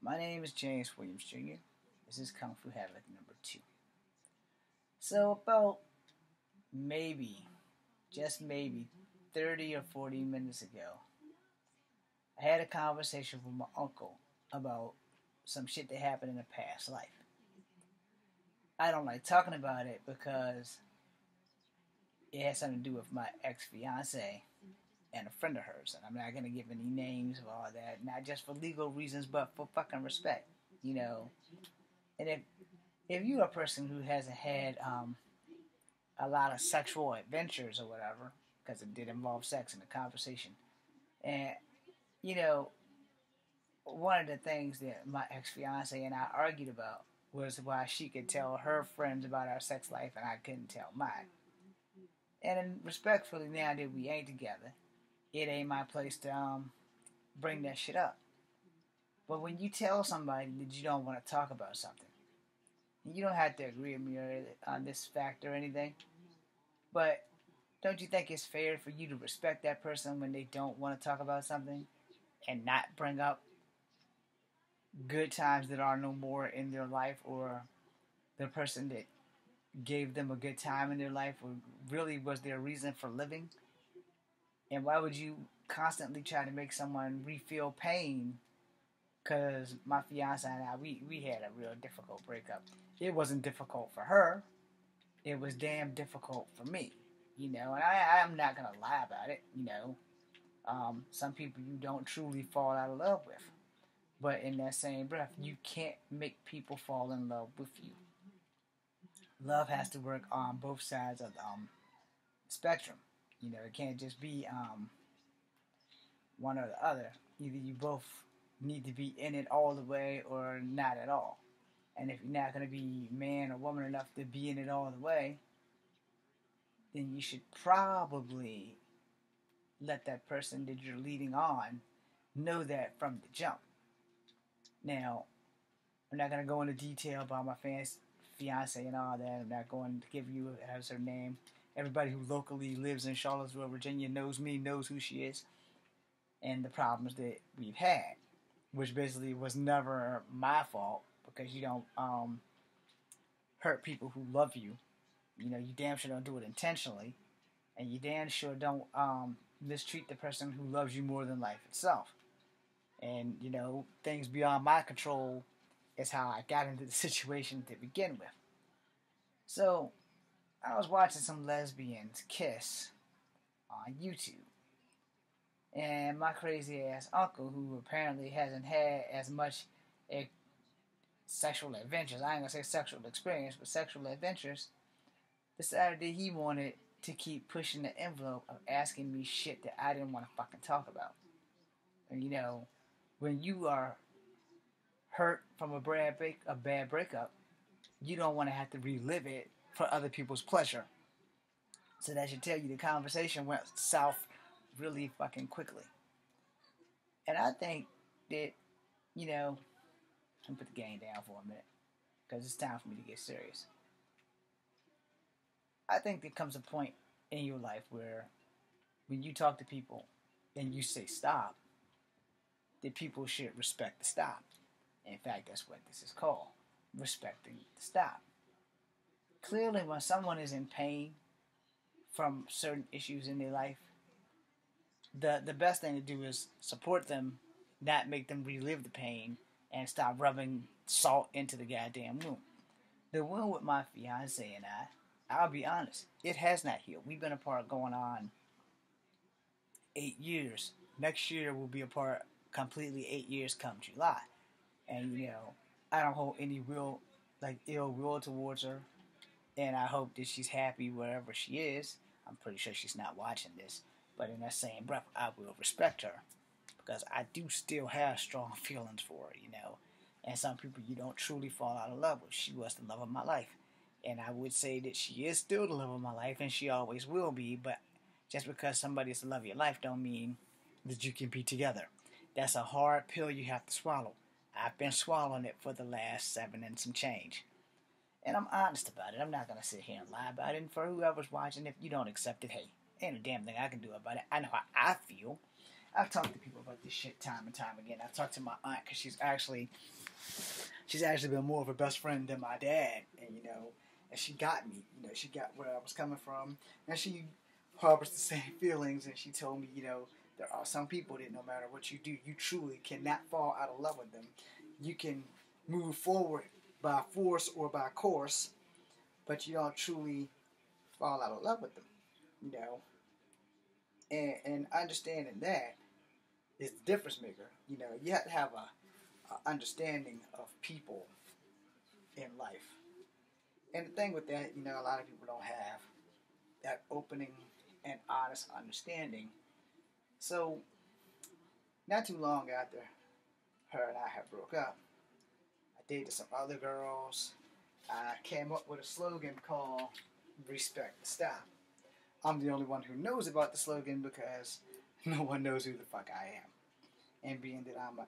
My name is James Williams Jr. This is Kung Fu Havoc number 2. So about maybe, just maybe, 30 or 40 minutes ago, I had a conversation with my uncle about some shit that happened in a past life. I don't like talking about it because it has something to do with my ex-fiance and a friend of hers. And I'm not going to give any names of all that, not just for legal reasons, but for fucking respect, you know. And if you're a person who hasn't had a lot of sexual adventures or whatever, because it did involve sex in the conversation, and, you know, one of the things that my ex-fiance and I argued about was why she could tell her friends about our sex life and I couldn't tell mine. And respectfully, now that we ain't together, it ain't my place to bring that shit up. But when you tell somebody that you don't want to talk about something, you don't have to agree with me on this fact or anything, but don't you think it's fair for you to respect that person when they don't want to talk about something and not bring up good times that are no more in their life, or the person that gave them a good time in their life or really was their reason for living? And why would you constantly try to make someone re-feel pain? Because my fiance and I, we had a real difficult breakup. It wasn't difficult for her. It was damn difficult for me. You know, and I'm not going to lie about it, you know. Some people you don't truly fall out of love with. But in that same breath, you can't make people fall in love with you. Love has to work on both sides of the spectrum. You know, it can't just be one or the other. Either you both need to be in it all the way or not at all. And if you're not going to be man or woman enough to be in it all the way, then you should probably let that person that you're leading on know that from the jump. Now, I'm not going to go into detail about my fiance and all that. I'm not going to give you her name. Everybody who locally lives in Charlottesville, Virginia knows me, knows who she is, and the problems that we've had, which basically was never my fault, because you don't hurt people who love you. You know, you damn sure don't do it intentionally, and you damn sure don't mistreat the person who loves you more than life itself. And, you know, things beyond my control is how I got into the situation to begin with. So, I was watching some lesbians kiss on YouTube. And my crazy ass uncle, who apparently hasn't had as much sexual adventures, I ain't gonna say sexual experience, but sexual adventures, decided that he wanted to keep pushing the envelope of asking me shit that I didn't want to fucking talk about. And, you know, when you are hurt from a bad breakup, you don't want to have to relive it for other people's pleasure. So that should tell you the conversation went south really fucking quickly. And I think that, you know, I'm gonna put the game down for a minute, because it's time for me to get serious. I think there comes a point in your life where when you talk to people and you say stop, that people should respect the stop. In fact, that's what this is called, respecting the stop. Clearly, when someone is in pain from certain issues in their life, the best thing to do is support them, not make them relive the pain, and stop rubbing salt into the goddamn wound. The wound with my fiance and I'll be honest, it has not healed. We've been apart going on 8 years. Next year we'll be apart completely 8 years come July. And, you know, I don't hold any ill will towards her. And I hope that she's happy wherever she is. I'm pretty sure she's not watching this. But in that same breath, I will respect her, because I do still have strong feelings for her, you know. And some people you don't truly fall out of love with. She was the love of my life. And I would say that she is still the love of my life, and she always will be. But just because somebody is the love of your life don't mean that you can be together. That's a hard pill you have to swallow. I've been swallowing it for the last 7 and some change. And I'm honest about it. I'm not going to sit here and lie about it. And for whoever's watching, if you don't accept it, hey, ain't a damn thing I can do about it. I know how I feel. I've talked to people about this shit time and time again. I've talked to my aunt because she's actually been more of a best friend than my dad, and and she got me. She got where I was coming from, and she harbors the same feelings. And she told me, there are some people that no matter what you do, you truly cannot fall out of love with them. You can move forward by force or by course, but you don't truly fall out of love with them. And understanding that is the difference maker. You have to have a understanding of people in life. And the thing with that, a lot of people don't have that opening and honest understanding. So, not too long after her and I had broke up, I dated some other girls. I came up with a slogan called Respect the Stop. I'm the only one who knows about the slogan because no one knows who the fuck I am. And being that I'm a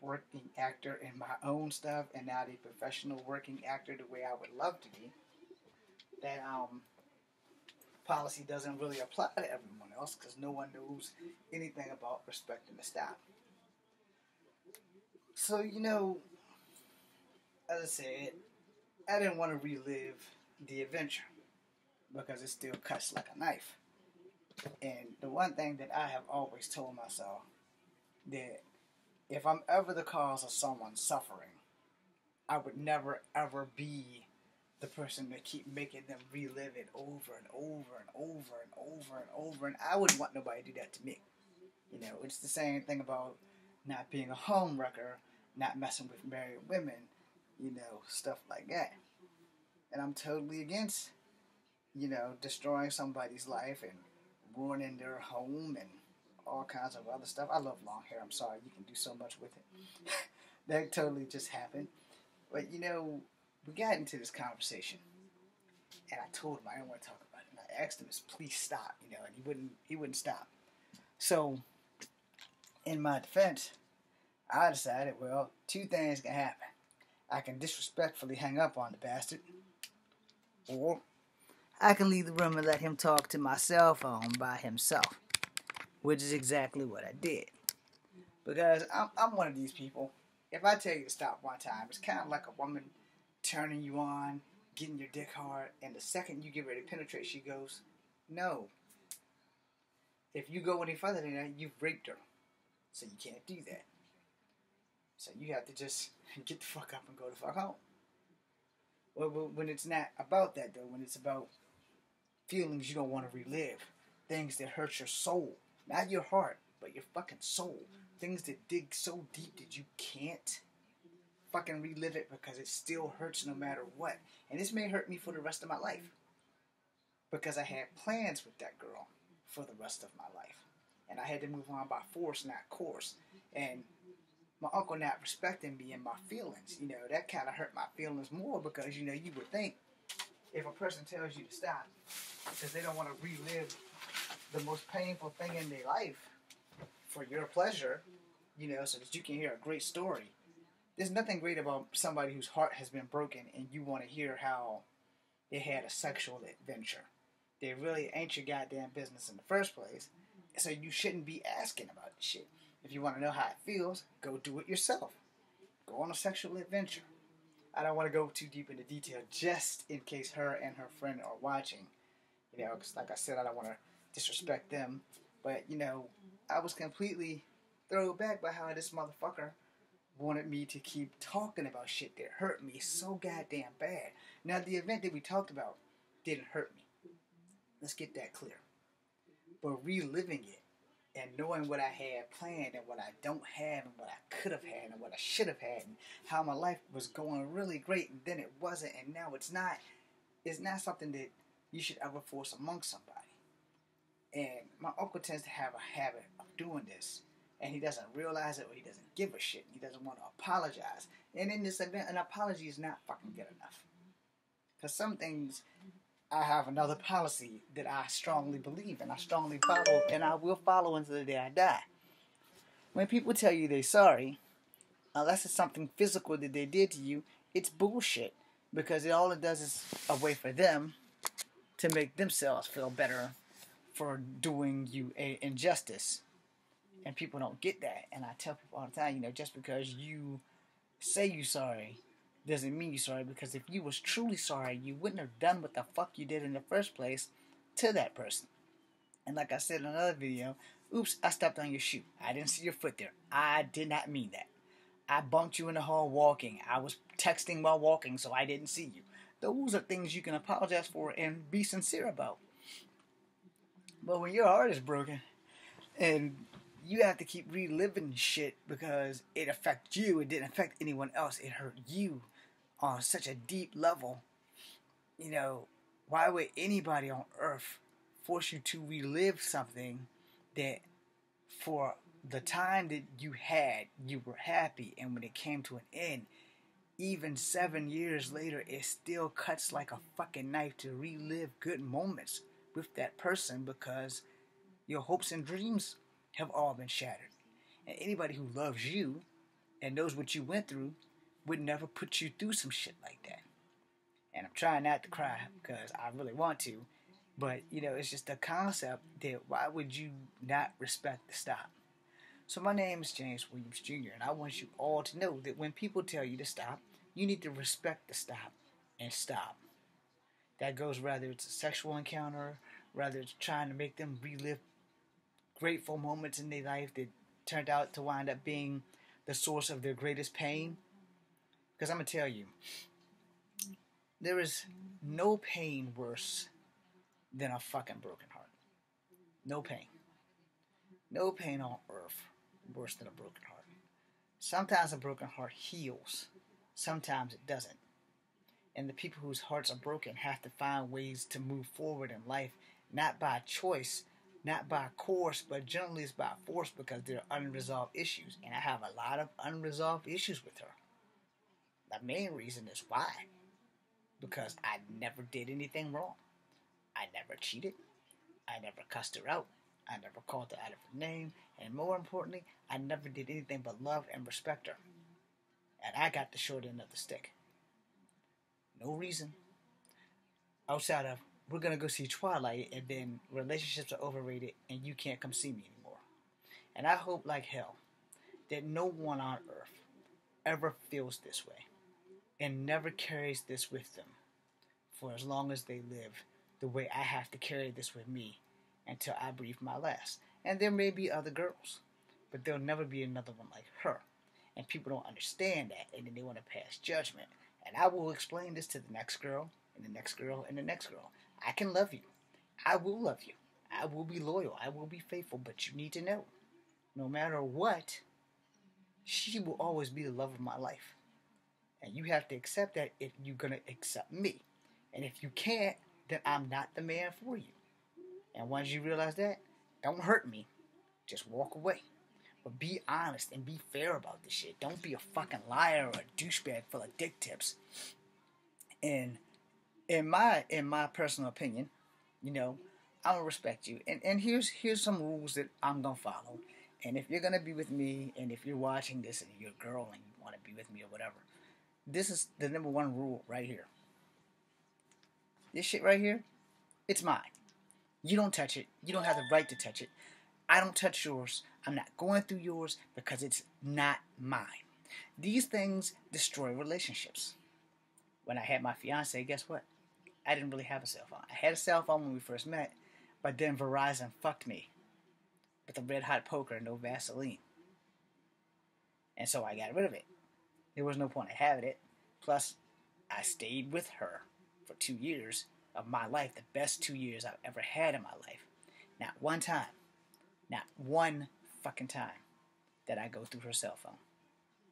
working actor in my own stuff and not a professional working actor the way I would love to be, that policy doesn't really apply to everyone else because no one knows anything about respecting the stop. So, as I said, I didn't want to relive the adventure because it still cuts like a knife. And the one thing that I have always told myself, that if I'm ever the cause of someone suffering, I would never ever be the person to keep making them relive it over and over and over and over and over. And I wouldn't want nobody to do that to me. It's the same thing about not being a home wrecker, not messing with married women, stuff like that. And I'm totally against, destroying somebody's life and ruining their home and all kinds of other stuff. I love long hair. I'm sorry. You can do so much with it. That totally just happened. But, we got into this conversation. And I told him I didn't want to talk about it. And I asked him to please stop, and he wouldn't stop. So, in my defense, I decided, well, two things can happen. I can disrespectfully hang up on the bastard, or I can leave the room and let him talk to my cell phone by himself, which is exactly what I did. Because I'm one of these people. If I tell you to stop one time, it's kind of like a woman turning you on, getting your dick hard, and the second you get ready to penetrate, she goes, no. If you go any further than that, you've raped her. So you can't do that. So you have to just get the fuck up and go the fuck home. Well, when it's not about that, though, when it's about feelings you don't want to relive, things that hurt your soul, not your heart, but your fucking soul, things that dig so deep that you can't fucking relive it because it still hurts no matter what. And this may hurt me for the rest of my life because I had plans with that girl for the rest of my life. And I had to move on by force, not course. And my uncle not respecting me and my feelings, that kind of hurt my feelings more because, you would think if a person tells you to stop because they don't want to relive the most painful thing in their life for your pleasure, so that you can hear a great story. There's nothing great about somebody whose heart has been broken and you want to hear how they had a sexual adventure. They really ain't your goddamn business in the first place, so you shouldn't be asking about this shit. If you want to know how it feels, go do it yourself. Go on a sexual adventure. I don't want to go too deep into detail just in case her and her friend are watching. Because like I said, I don't want to disrespect them. But, I was completely thrown back by how this motherfucker wanted me to keep talking about shit that hurt me so goddamn bad. Now, the event that we talked about didn't hurt me. Let's get that clear. But reliving it and knowing what I had planned and what I don't have and what I could have had and what I should have had and how my life was going really great and then it wasn't and now it's not something that you should ever force amongst somebody. And my uncle tends to have a habit of doing this. And he doesn't realize it or he doesn't give a shit. He doesn't want to apologize. And in this event, an apology is not fucking good enough. Because some things, I have another policy that I strongly believe and I strongly follow and I will follow until the day I die. When people tell you they're sorry, unless it's something physical that they did to you, it's bullshit. Because all it does is a way for them to make themselves feel better for doing you an injustice. And people don't get that. And I tell people all the time, just because you say you're sorry doesn't mean you're sorry, because if you was truly sorry, you wouldn't have done what the fuck you did in the first place to that person. And like I said in another video, oops, I stepped on your shoe. I didn't see your foot there. I did not mean that. I bumped you in the hall walking. I was texting while walking, so I didn't see you. Those are things you can apologize for and be sincere about. But when your heart is broken and you have to keep reliving shit because it affected you, it didn't affect anyone else, it hurt you on such a deep level, why would anybody on earth force you to relive something that for the time that you had, you were happy, and when it came to an end, even 7 years later, it still cuts like a fucking knife to relive good moments with that person, because your hopes and dreams have all been shattered. And anybody who loves you and knows what you went through would never put you through some shit like that. And I'm trying not to cry because I really want to, but it's just a concept that why would you not respect the stop? So my name is James Williams Jr., and I want you all to know that when people tell you to stop, you need to respect the stop and stop. That goes whether it's a sexual encounter, whether it's trying to make them relive grateful moments in their life that turned out to wind up being the source of their greatest pain. Because I'm going to tell you, there is no pain worse than a fucking broken heart. No pain. No pain on earth worse than a broken heart. Sometimes a broken heart heals. Sometimes it doesn't. And the people whose hearts are broken have to find ways to move forward in life, not by choice, not by course, but generally it's by force, because there are unresolved issues. And I have a lot of unresolved issues with her. The main reason is why. Because I never did anything wrong. I never cheated. I never cussed her out. I never called her out of her name. And more importantly, I never did anything but love and respect her. And I got the short end of the stick. No reason outside of, we're going to go see Twilight, and then relationships are overrated and you can't come see me anymore. And I hope like hell that no one on earth ever feels this way and never carries this with them for as long as they live, the way I have to carry this with me until I breathe my last. And there may be other girls, but there'll never be another one like her. And people don't understand that, and then they want to pass judgment. And I will explain this to the next girl, and the next girl, and the next girl. I can love you. I will love you. I will be loyal. I will be faithful. But you need to know, no matter what, she will always be the love of my life. And you have to accept that if you're going to accept me. And if you can't, then I'm not the man for you. And once you realize that, don't hurt me. Just walk away. But be honest and be fair about this shit. Don't be a fucking liar or a douchebag full of dick tips. And in my personal opinion, I'm gonna respect you. And here's some rules that I'm gonna follow. And if you're gonna be with me, and if you're watching this and you're a girl and you want to be with me or whatever, this is the number one rule right here. This shit right here, it's mine. You don't touch it. You don't have the right to touch it. I don't touch yours. I'm not going through yours because it's not mine. These things destroy relationships. When I had my fiance, guess what? I didn't really have a cell phone. I had a cell phone when we first met, but then Verizon fucked me with a red hot poker and no Vaseline. And so I got rid of it. There was no point in having it. Plus, I stayed with her for 2 years of my life, the best 2 years I've ever had in my life. Not one time. Not one fucking time that I go through her cell phone.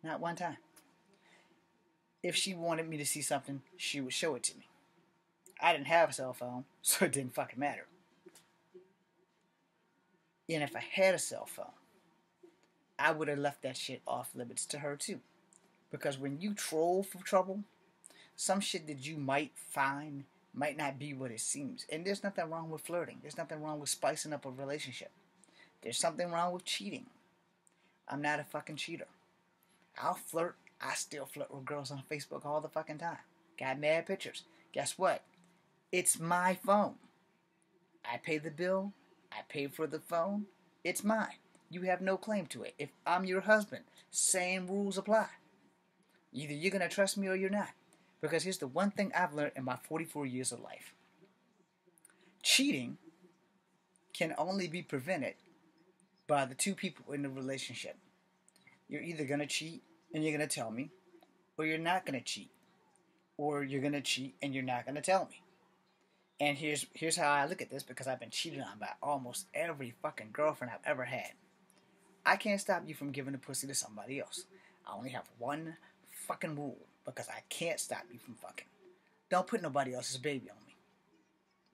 Not one time. If she wanted me to see something, she would show it to me. I didn't have a cell phone, so it didn't fucking matter. And if I had a cell phone, I would have left that shit off limits to her too. Because when you troll for trouble, some shit that you might find might not be what it seems. And there's nothing wrong with flirting. There's nothing wrong with spicing up a relationship. There's something wrong with cheating. I'm not a fucking cheater. I'll flirt. I still flirt with girls on Facebook all the fucking time. Got mad pictures. Guess what? It's my phone. I pay the bill. I pay for the phone. It's mine. you have no claim to it. If I'm your husband, same rules apply. Either you're going to trust me or you're not. Because here's the one thing I've learned in my 44 years of life. Cheating can only be prevented by the two people in the relationship. You're either going to cheat and you're going to tell me, or you're not going to cheat. Or you're going to cheat and you're not going to tell me. And here's how I look at this, because I've been cheated on by almost every fucking girlfriend I've ever had. I can't stop you from giving the pussy to somebody else. I only have one fucking rule, because I can't stop you from fucking. Don't put nobody else's baby on me.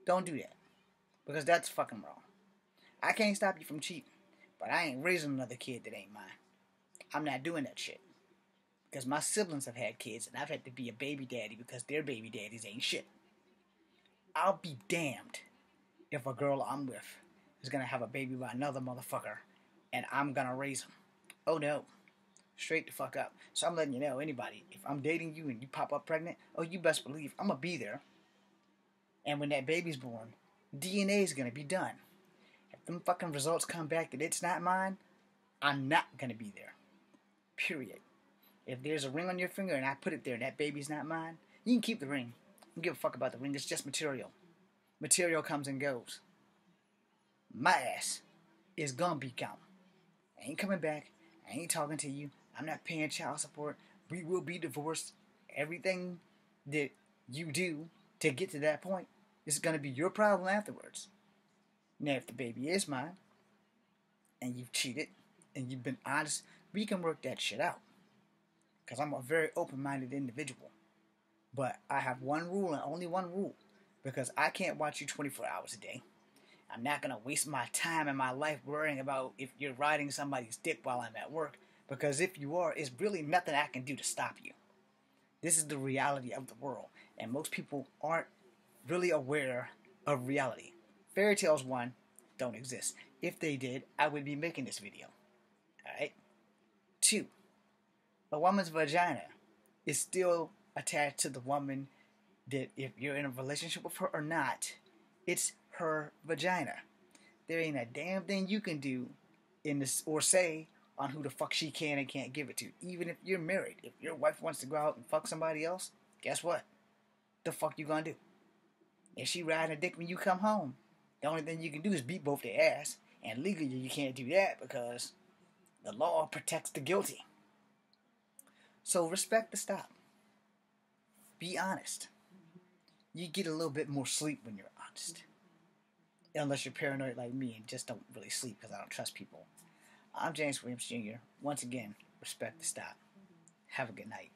Don't do that, because that's fucking wrong. I can't stop you from cheating, but I ain't raising another kid that ain't mine. I'm not doing that shit. Because my siblings have had kids, and I've had to be a baby daddy because their baby daddies ain't shit. I'll be damned if a girl I'm with is going to have a baby by another motherfucker and I'm going to raise him. Oh no. Straight the fuck up. So I'm letting you know, anybody, if I'm dating you and you pop up pregnant, oh, you best believe I'm going to be there. And when that baby's born, DNA is going to be done. If them fucking results come back that it's not mine, I'm not going to be there. Period. If there's a ring on your finger and I put it there and that baby's not mine, you can keep the ring. I don't give a fuck about the ring. It's just material. Material comes and goes. My ass is gonna be gone. I ain't coming back. I ain't talking to you. I'm not paying child support. We will be divorced. Everything that you do to get to that point is gonna be your problem afterwards. Now, if the baby is mine and you've cheated and you've been honest, we can work that shit out. Because I'm a very open-minded individual. But I have one rule and only one rule. Because I can't watch you 24 hours a day. I'm not going to waste my time and my life worrying about if you're riding somebody's dick while I'm at work. Because if you are, it's really nothing I can do to stop you. This is the reality of the world. And most people aren't really aware of reality. Fairy tales, one, don't exist. If they did, I would be making this video. Alright? Two, a woman's vagina is still attached to the woman that if you're in a relationship with her or not, it's her vagina. There ain't a damn thing you can do in this or say on who the fuck she can and can't give it to. Even if you're married. If your wife wants to go out and fuck somebody else, guess what? The fuck you gonna do? If she riding a dick when you come home, the only thing you can do is beat both their ass. And legally you can't do that because the law protects the guilty. So respect the stop. Be honest. You get a little bit more sleep when you're honest. Unless you're paranoid like me and just don't really sleep because I don't trust people. I'm James Williams Jr. Once again, respect the stop. Have a good night.